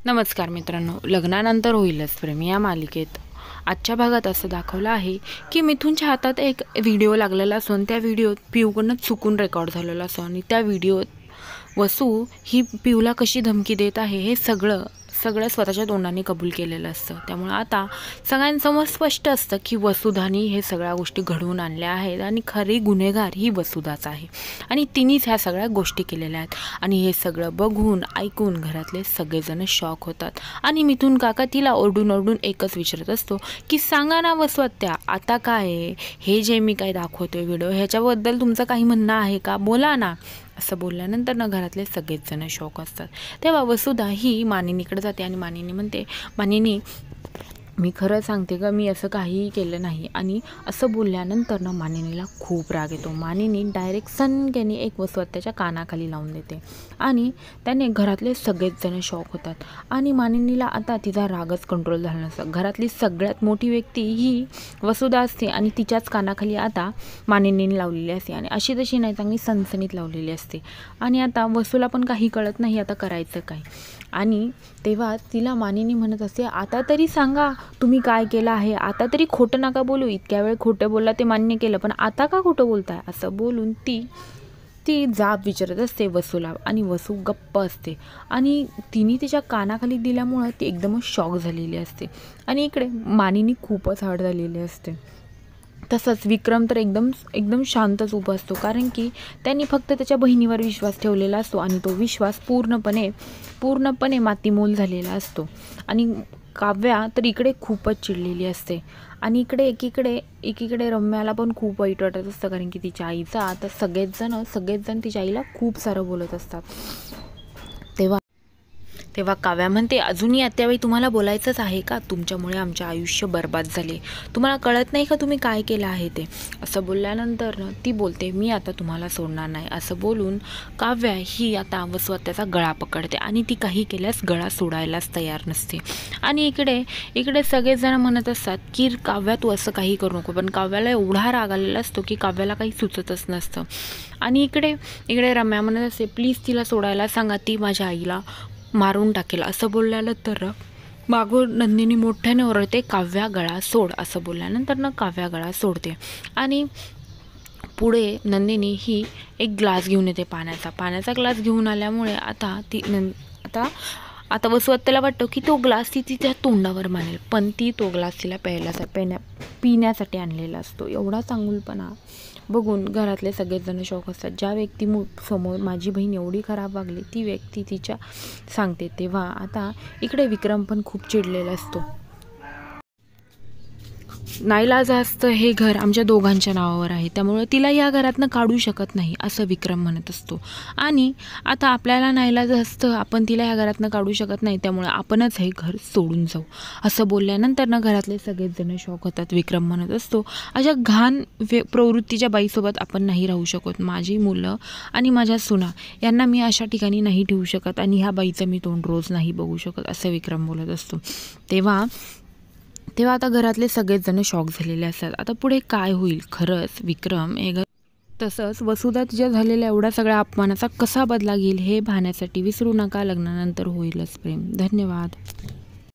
नमस्कार मित्रांनो, लग्नानंतर होईलच प्रेम या मालिकेत आजच्या भागात असं दाखवलं आहे की मिथुनच्या हातात एक व्हिडिओ लागलेला असून त्या व्हिडिओत पिऊकडनं चुकून रेकॉर्ड झालेला असून आणि त्या व्हिडिओत वसू ही पिऊला कशी धमकी देत आहे हे सगळं स्वतःच्या तोंडाने कबूल केलेलं असतं। त्यामुळे आता सगळ्यांसमोर स्पष्ट असतं की वसुधानी हे सगळ्या गोष्टी घडवून आणल्या आहेत आणि खरी गुन्हेगार ही वसुधाच आहे आणि तिनेच ह्या सगळ्या गोष्टी केलेल्या आहेत। आणि हे सगळं बघून ऐकून घरातले सगळेजण शॉक होतात आणि मिथुन काका तिला ओरडून एकच विचारत असतो की सांगा ना वसवत्या, आता काय आहे हे जे मी काय दाखवतोय व्हिडिओ ह्याच्याबद्दल तुमचं काही म्हणणं आहे का, बोला ना। असं बोलल्यानंतर ना घरातले सगळेच जण शॉक असतात। तेव्हा वसुधा ही मानिनीकडे जाते आणि मानिनी म्हणते, मानिनी मी खरं सांगते का, मी असं काहीही केलं नाही। आणि असं बोलल्यानंतर ना मानिनीला खूप राग येतो। मानिनी डायरेक्ट सनक्याने एक वसवत्याच्या कानाखाली लावून देते आणि त्याने घरातले सगळेच जण शॉक होतात आणि मानिनीला आता तिचा रागच कंट्रोल झाला नसतो। घरातली सगळ्यात मोठी व्यक्ती ही वसुधा असते आणि तिच्याच कानाखाली आता मानिनीने लावलेली असते आणि अशी तशी नाही, चांगली सनसनीत लावलेली असते। आणि आता वसूला पण काही कळत नाही आता करायचं काय। आणि तेव्हा तिला मानिनी म्हणत असते, आता तरी सांगा तुम्ही काय केलं आहे, आता तरी खोटं नका बोलू, इतक्या वेळ खोटं बोलला ते मान्य केलं पण आता का खोटं बोलताय। असं बोलून ती जाब विचारत असते वसूला आणि वसू गप्प असते आणि तिने तिच्या कानाखाली दिल्यामुळं ती एकदमच शॉक झालेली असते आणि इकडे मानिनी खूपच हर्ट झालेली असते। तसंच विक्रम तर एकदम शांतच उभा असतो, कारण की त्यांनी फक्त त्याच्या बहिणीवर विश्वास ठेवलेला असतो आणि तो विश्वास पूर्णपणे मातीमोल झालेला असतो। आणि काव्या तर इकडे खूपच चिडलेली असते आणि एकीकडे रम्याला पण खूप वाईट वाटत असतं, कारण की तिच्या आईचा आता सगळेच जण तिच्या आईला खूप सारं बोलत असतात। तेव्हा काव्या म्हणते, अजूनही आत्याबाई तुम्हाला बोलायचंच आहे का, तुमच्यामुळे आमचे आयुष्य बर्बाद झाले, तुम्हाला कळत नाही का तुम्ही काय केलं आहे ते। असं बोलल्यानंतर ती बोलते, मी आता तुम्हाला सोडणार नाही। असं बोलून काव्या ही आता वसवत्याचा गळा पकडते आणि ती काही केल्यास गळा सोडायलाच तयार नसते। आणि इकडे सगळेजण म्हणत असतात की काव्या तू असं काही करू नको, पण काव्याला एवढा राग आलेला असतो की काव्याला काही सुचतच नसतं। आणि इकडे रम्या म्हणत असते, प्लीज तिला सोडायला सांगा, ती माझ्या आईला मारून टाकेल। असं बोलल्यानं तर मागून नंदिनी मोठ्याने ओरडते, काव्या गळा सोड। असं बोलल्यानंतर ना काव्या गळा सोडते आणि पुढे नंदिनी ही एक ग्लास घेऊन येते पाण्याचा ग्लास घेऊन आल्यामुळे आता वसवत्याला वाटतं की तो ग्लास ती तिच्या तोंडावर मानेल, पण ती तो ग्लास तिला पिण्यासाठी आणलेला असतो। एवढा चांगुलपणा बघून घरातले सगळेजण शॉक असतात। ज्या व्यक्ती समोर माझी बहीण एवढी खराब वागली ती व्यक्ती तिच्या सांगते। तेव्हा आता इकडे विक्रम पण खूप चिडलेला असतो। नाईलाज असतं हे घर आमच्या दोघांच्या नावावर आहे, त्यामुळे तिला या घरातनं काढू शकत नाही असं विक्रम म्हणत असतो। आणि आता आपल्याला नाईलाज असतं, आपण तिला या घरातनं काढू शकत नाही, त्यामुळे आपणच हे घर सोडून जाऊ। असं बोलल्यानंतर ना घरातले सगळेच जण शॉक होतात। विक्रम म्हणत असतो, अशा घाण प्रवृत्तीच्या बाईसोबत आपण नाही राहू शकत, माझी मुलं आणि माझ्या सुना यांना मी अशा ठिकाणी नाही ठेवू शकत आणि ह्या बाईचं मी तोंड रोज नाही बघू शकत असं विक्रम बोलत असतो। तेव्हा आता घरातले सगळेच जण शॉक झालेले असतात। आता पुढे काय होईल, खरंच विक्रम तसंच वसुधा तिच्या झालेल्या एवढ्या सगळ्या अपमानाचा कसा बदला घेईल हे पाहण्यासाठी विसरू नका लग्नानंतर होईलच प्रेम। धन्यवाद।